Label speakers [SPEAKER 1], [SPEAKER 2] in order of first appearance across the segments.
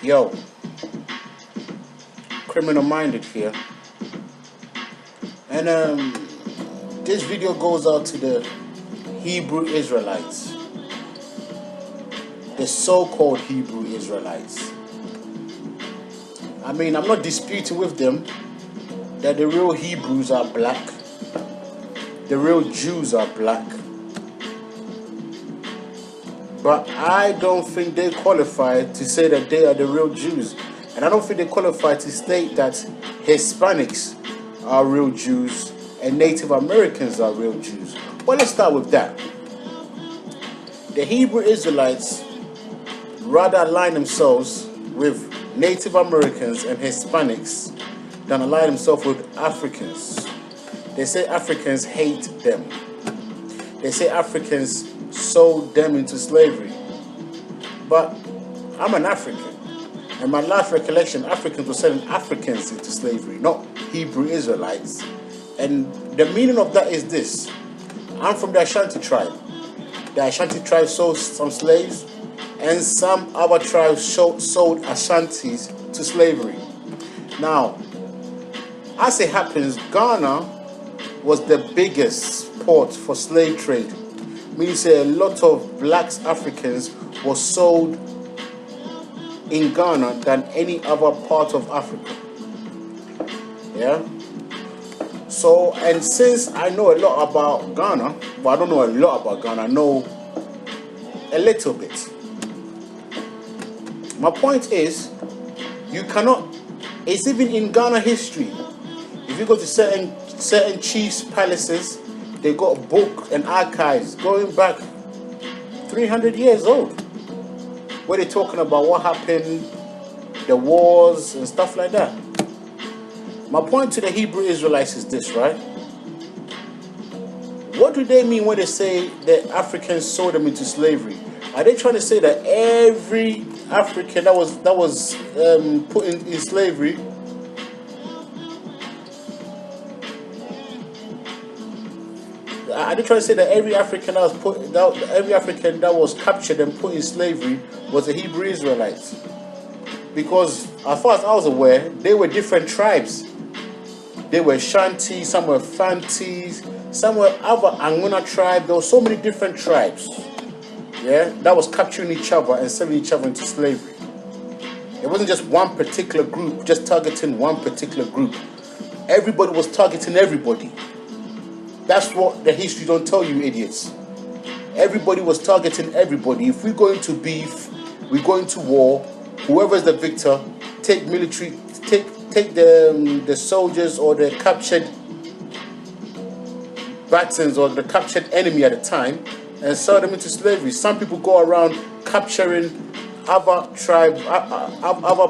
[SPEAKER 1] Yo, criminal minded here. And this video goes out to the Hebrew Israelites. The so-called Hebrew Israelites. I mean, I'm not disputing with them that the real Hebrews are black. The real Jews are black. But I don't think they qualify to say that they are the real Jews. And I don't think they qualify to state that Hispanics are real Jews and Native Americans are real Jews. Well, let's start with that. The Hebrew Israelites rather align themselves with Native Americans and Hispanics than align themselves with Africans. They say Africans hate them. They say Africans sold them into slavery. But I'm an African. In my last recollection, Africans were selling Africans into slavery, not Hebrew Israelites. And the meaning of that is this. I'm from the Ashanti tribe. The Ashanti tribe sold some slaves, and some other tribes sold Ashantis to slavery. Now, as it happens, Ghana was the biggest port for slave trade. Means a lot of black Africans were sold in Ghana than any other part of Africa. Yeah. So, and since I know a lot about Ghana, well, I don't know a lot about Ghana, I know a little bit. My point is, you cannot, it's even in Ghana history. If you go to certain chiefs' palaces, they got a book and archives going back 300 years old, where they're talking about what happened, the wars and stuff like that. My point to the Hebrew Israelites is this, right? What do they mean when they say that Africans sold them into slavery? Are they trying to say that every African that was put in slavery are they trying to say that every African that was captured and put in slavery was a Hebrew Israelite? Because as far as I was aware, they were different tribes. They were Shanti, some were Fantis, some were other Anguna tribe. There were so many different tribes, yeah, that was capturing each other and selling each other into slavery. It wasn't just one particular group, just targeting one particular group. Everybody was targeting everybody. That's what the history don't tell you, idiots. Everybody was targeting everybody. If we go into beef, we go into war, whoever is the victor, take military, take the soldiers or the captured batons or the captured enemy at the time and sell them into slavery. Some people go around capturing other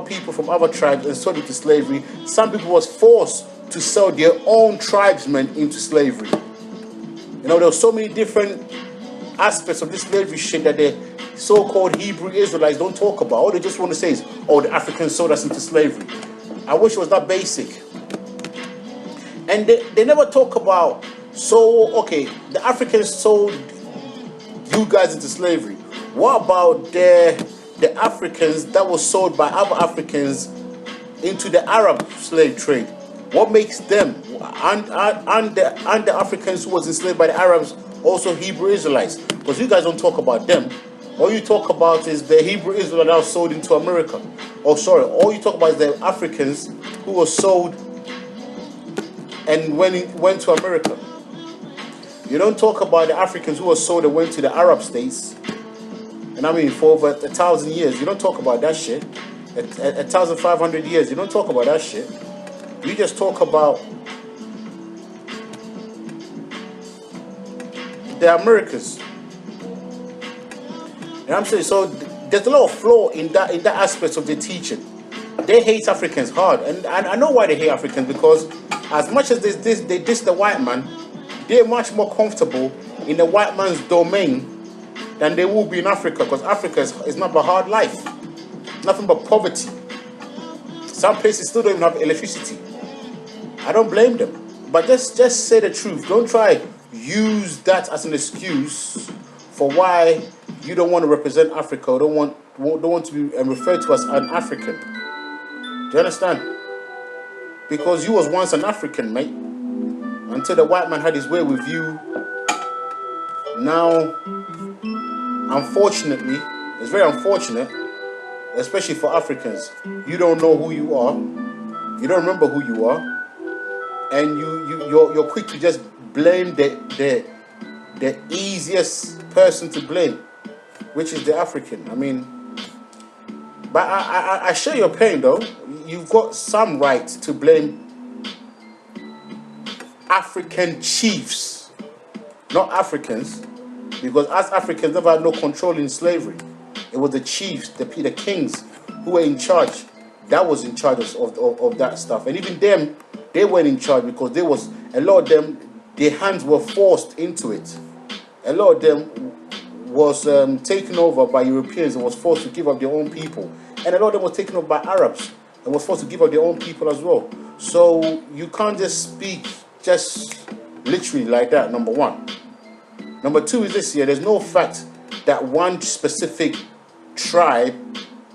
[SPEAKER 1] people from other tribes and sold them to slavery. Some people was forced to sell their own tribesmen into slavery. You know, there were so many different aspects of this slavery shit that the so-called Hebrew Israelites don't talk about. All they just want to say is, oh, the Africans sold us into slavery. I wish it was that basic. And they never talk about, so, okay, the Africans sold you guys into slavery. What about the Africans that were sold by other Africans into the Arab slave trade? What makes them and the Africans who was enslaved by the Arabs also Hebrew Israelites? Because you guys don't talk about them. All you talk about is the Hebrew Israelites that were sold into America. Oh, sorry. All you talk about is the Africans who were sold and went to America. You don't talk about the Africans who were sold and went to the Arab states. And I mean, for over 1,000 years, you don't talk about that shit. 1,500 years, you don't talk about that shit. You just talk about the Americas. And I'm saying, so there's a lot of flaw in that aspect of the teaching. They hate Africans hard, and I know why they hate Africans, because as much as they diss the white man, they're much more comfortable in the white man's domain than they will be in Africa, because Africa is not a hard life, nothing but poverty. Some places still don't even have electricity. I don't blame them, but just say the truth. Don't try use that as an excuse for why you don't want to represent Africa or don't want don't want to be referred to as an African. Do you understand? Because you was once an African, mate. Until the white man had his way with you. Now, unfortunately, it's very unfortunate, especially for Africans. You don't know who you are. You don't remember who you are, and you're quick to just blame the easiest person to blame, which is the African. I mean, but I share your pain though. You've got some right to blame African chiefs, not Africans, because us Africans never had no control in slavery. It was the chiefs, the kings, who were in charge. That was in charge of that stuff. And even them, they weren't in charge because there was a lot of them, their hands were forced into it. A lot of them was taken over by Europeans and was forced to give up their own people. And a lot of them was taken over by Arabs and was forced to give up their own people as well. So you can't just speak just literally like that, number one. Number two is this here, there's no fact that one specific tribe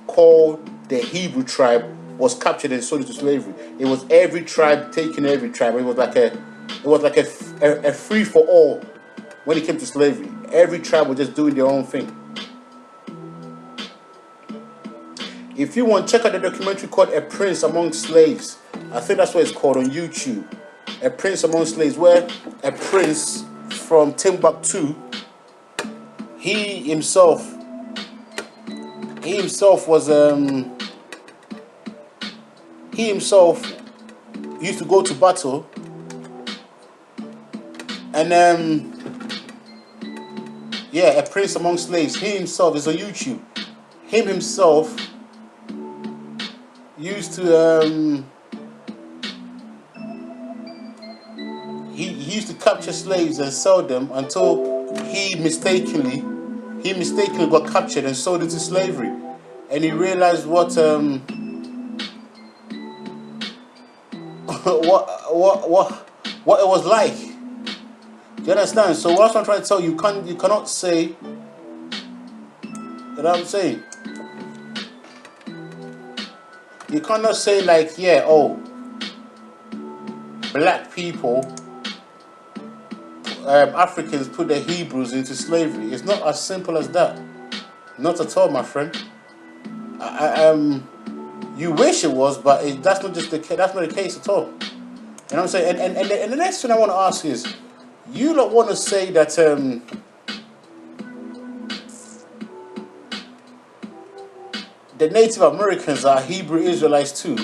[SPEAKER 1] called the Hebrew tribe was captured and sold into slavery. It was every tribe taking every tribe. It was like a free for all when it came to slavery. Every tribe was just doing their own thing. If you want, check out the documentary called A Prince Among Slaves. I think that's what it's called on YouTube. A Prince Among Slaves, where a prince from Timbuktu, he himself was he himself used to go to battle, and yeah, A Prince Among Slaves. He himself is on YouTube. Him himself used to he used to capture slaves and sell them until he mistakenly got captured and sold into slavery, and he realized what what it was like. Do you understand? So what I'm trying to tell you, you cannot say, you know what I'm saying? You cannot say like, yeah, oh, black people, Africans put the Hebrews into slavery. It's not as simple as that. Not at all, my friend. You wish it was, but that's not just the case. That's not the case at all. You know what I'm saying? And the next thing I want to ask is, you don't want to say that the Native Americans are Hebrew Israelites too.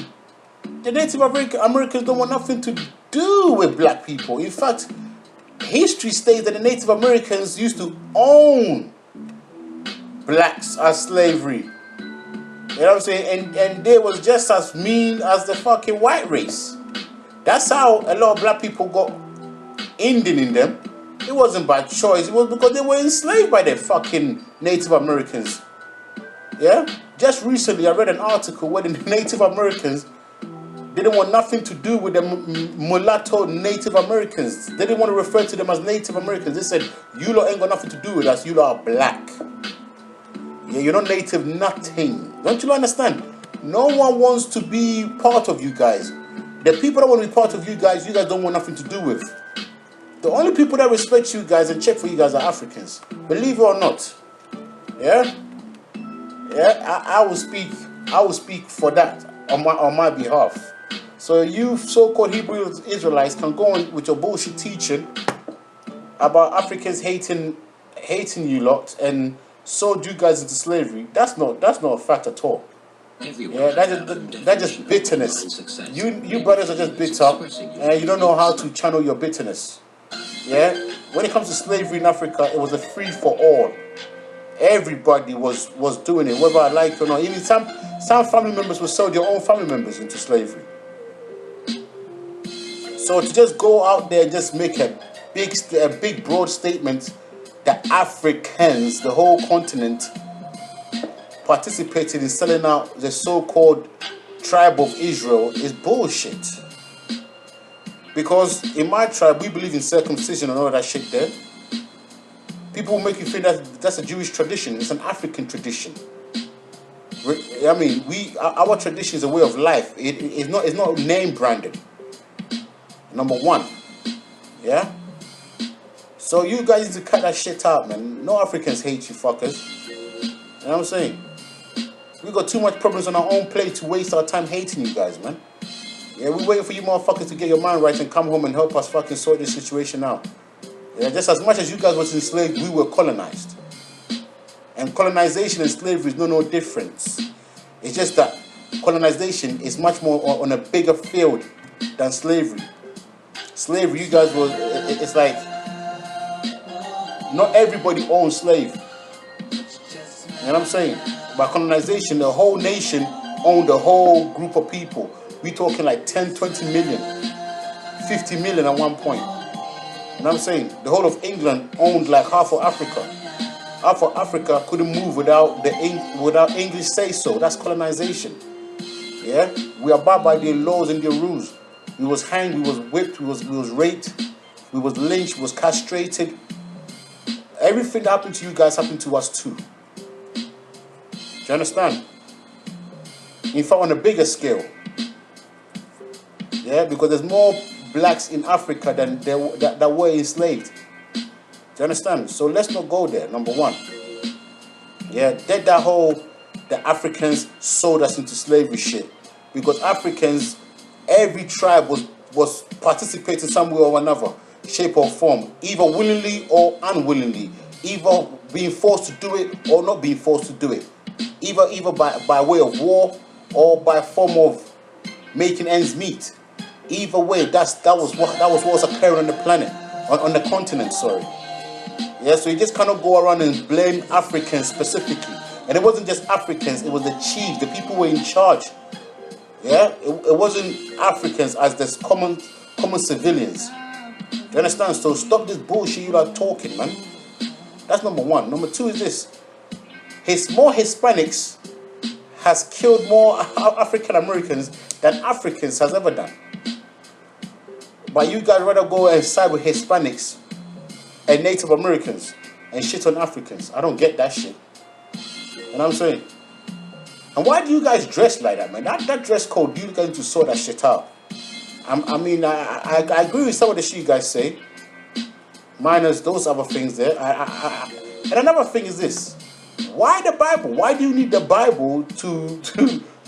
[SPEAKER 1] The Native Americans don't want nothing to do with black people. In fact, history states that the Native Americans used to own blacks as slavery. You know what I'm saying? And they was just as mean as the fucking white race. That's how a lot of black people got Indian in them. It wasn't by choice. It was because they were enslaved by the fucking Native Americans. Yeah? Just recently, I read an article where the Native Americans didn't want nothing to do with the mulatto Native Americans. They didn't want to refer to them as Native Americans. They said, you lot ain't got nothing to do with us. You lot are black. Yeah, you're not native nothing. Don't you understand? No one wants to be part of you guys. The people that want to be part of you guys don't want nothing to do with. The only people that respect you guys and check for you guys are Africans. Believe it or not. Yeah? Yeah, I will speak for that on my behalf. So you so-called Hebrew Israelites can go on with your bullshit teaching about Africans hating you lot and sold you guys into slavery. That's not a fact at all. Yeah, that's just bitterness. You brothers are just bitter, and you don't know how to channel your bitterness. Yeah, when it comes to slavery in Africa, it was a free for all. Everybody was doing it, whether I like it or not. Even some family members would sell their own family members into slavery. So to just go out there and just make a big broad statement that Africans, the whole continent, participated in selling out the so-called tribe of Israel is bullshit. Because in my tribe, we believe in circumcision and all that shit there. People will make you think that that's a Jewish tradition. It's an African tradition. I mean, our tradition is a way of life. It's not name branded. Number one, yeah. So you guys need to cut that shit out, man. No Africans hate you fuckers. You know what I'm saying? We got too much problems on our own plate to waste our time hating you guys, man. Yeah, we waiting for you motherfuckers to get your mind right and come home and help us fucking sort this situation out. Yeah, just as much as you guys was enslaved, we were colonized. And colonization and slavery is no difference. It's just that colonization is much more on a bigger field than slavery. Slavery, you guys were, it's like, not everybody owns slave. You know what I'm saying? By colonization, the whole nation owned a whole group of people. We talking like 10, 20 million, 50 million at one point. You know what I'm saying? The whole of England owned like half of Africa. Half of Africa couldn't move without English say so. That's colonization. Yeah? We abide by their laws and their rules. We was hanged, we was whipped, we was raped, we was lynched, we was castrated. Everything that happened to you guys happened to us too. Do you understand? In fact, on a bigger scale. Yeah, because there's more blacks in Africa than that were enslaved. Do you understand? So let's not go there, number one. Yeah, the Africans sold us into slavery shit. Because Africans, every tribe was participating some way or another, shape or form, either willingly or unwillingly, either being forced to do it or not being forced to do it, either by way of war or by form of making ends meet. Either way, that was what was occurring on the planet, on the continent. Sorry. Yeah, so you just cannot go around and blame Africans specifically, and it wasn't just Africans; it was the chiefs, the people who were in charge. Yeah, it wasn't Africans as the common civilians. You understand? So stop this bullshit you are talking, man. That's number one. Number two is this: more Hispanics has killed more African Americans than Africans has ever done. But you guys rather go and side with Hispanics and Native Americans and shit on Africans. I don't get that shit. You know what I'm saying? And why do you guys dress like that, man? That dress code, you guys need to sort that shit out. I agree with some of the shit you guys say, minus those other things there. And another thing is this: why the Bible? Why do you need the Bible to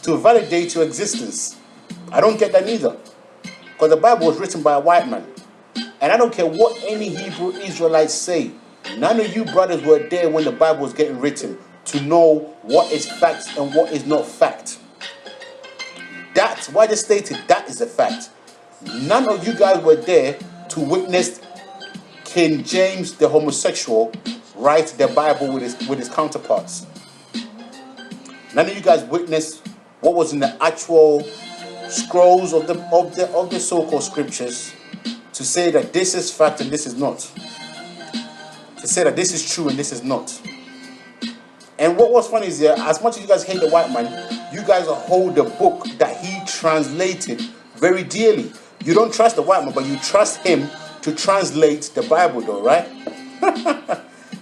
[SPEAKER 1] validate your existence? I don't get that neither. Because the Bible was written by a white man. And I don't care what any Hebrew Israelites say. None of you brothers were there when the Bible was getting written to know what is fact and what is not fact. That's why they stated that is a fact. None of you guys were there to witness King James the homosexual write the Bible with his counterparts. None of you guys witnessed what was in the actual scrolls of the so-called scriptures to say that this is fact and this is not. To say that this is true and this is not. And what was funny is as much as you guys hate the white man, you guys hold the book that he translated very dearly. You don't trust the white man, but you trust him to translate the Bible though, right?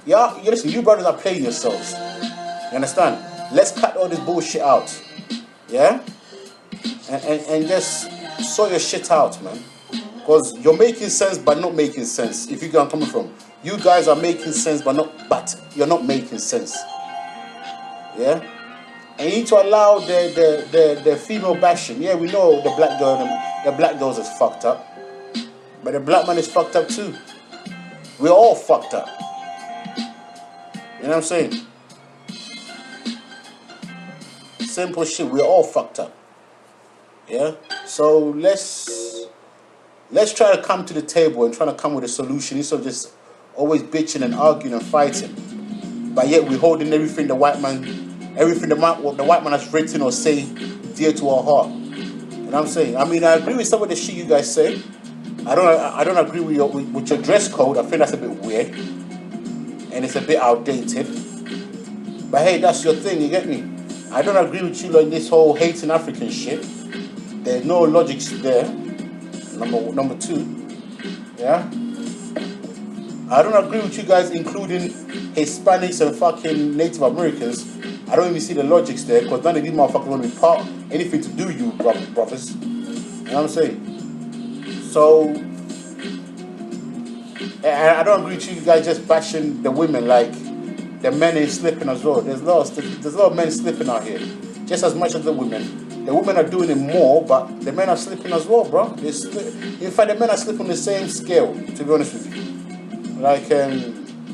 [SPEAKER 1] Yeah, listen, you brothers are playing yourselves. You understand? Let's cut all this bullshit out. Yeah? And just sort your shit out, man. Because you're making sense but not making sense. If you get where I'm coming from. You guys are making sense but you're not making sense. Yeah? And you need to allow the female bashing. Yeah, we know the black girls is fucked up. But the black man is fucked up too. We're all fucked up. You know what I'm saying? Simple shit, we're all fucked up. Yeah? So let's try to come to the table and try to come with a solution instead of just always bitching and arguing and fighting. But yet we're holding everything the white man has written or say dear to our heart. You know what I'm saying? I mean, I agree with some of the shit you guys say. I don't agree with your dress code. I think that's a bit weird. And it's a bit outdated. But hey, that's your thing, you get me? I don't agree with you on this whole hating African shit. There's no logic there. Number two. Yeah? I don't agree with you guys including Hispanics and fucking Native Americans, I don't even see the logics there, because none of these motherfuckers want to be part anything to do you, brothers. You know what I'm saying? So, and I don't agree with you guys just bashing the women like the men is slipping as well. There's a lot of men slipping out here, just as much as the women. The women are doing it more, but the men are slipping as well, bro. In fact, the men are slipping on the same scale, to be honest with you. Like,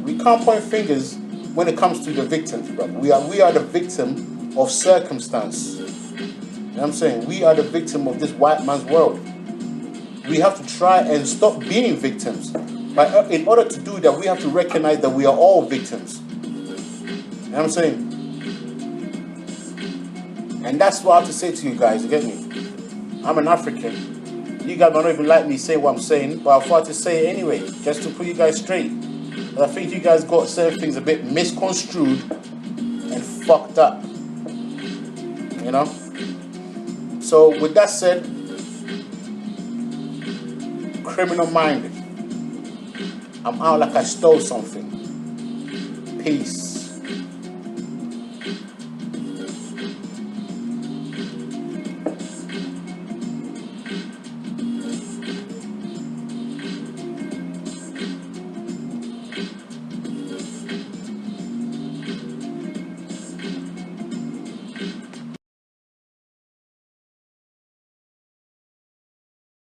[SPEAKER 1] we can't point fingers when it comes to the victims, bro. We are the victim of circumstance. You know what I'm saying? We are the victim of this white man's world. We have to try and stop being victims. But in order to do that, we have to recognize that we are all victims. You know what I'm saying? And that's what I have to say to you guys, you get me? I'm an African. You guys might not even like me saying what I'm saying, but I thought to say it anyway, just to put you guys straight. But I think you guys got certain things a bit misconstrued and fucked up. You know? So with that said, criminal minded. I'm out like I stole something. Peace.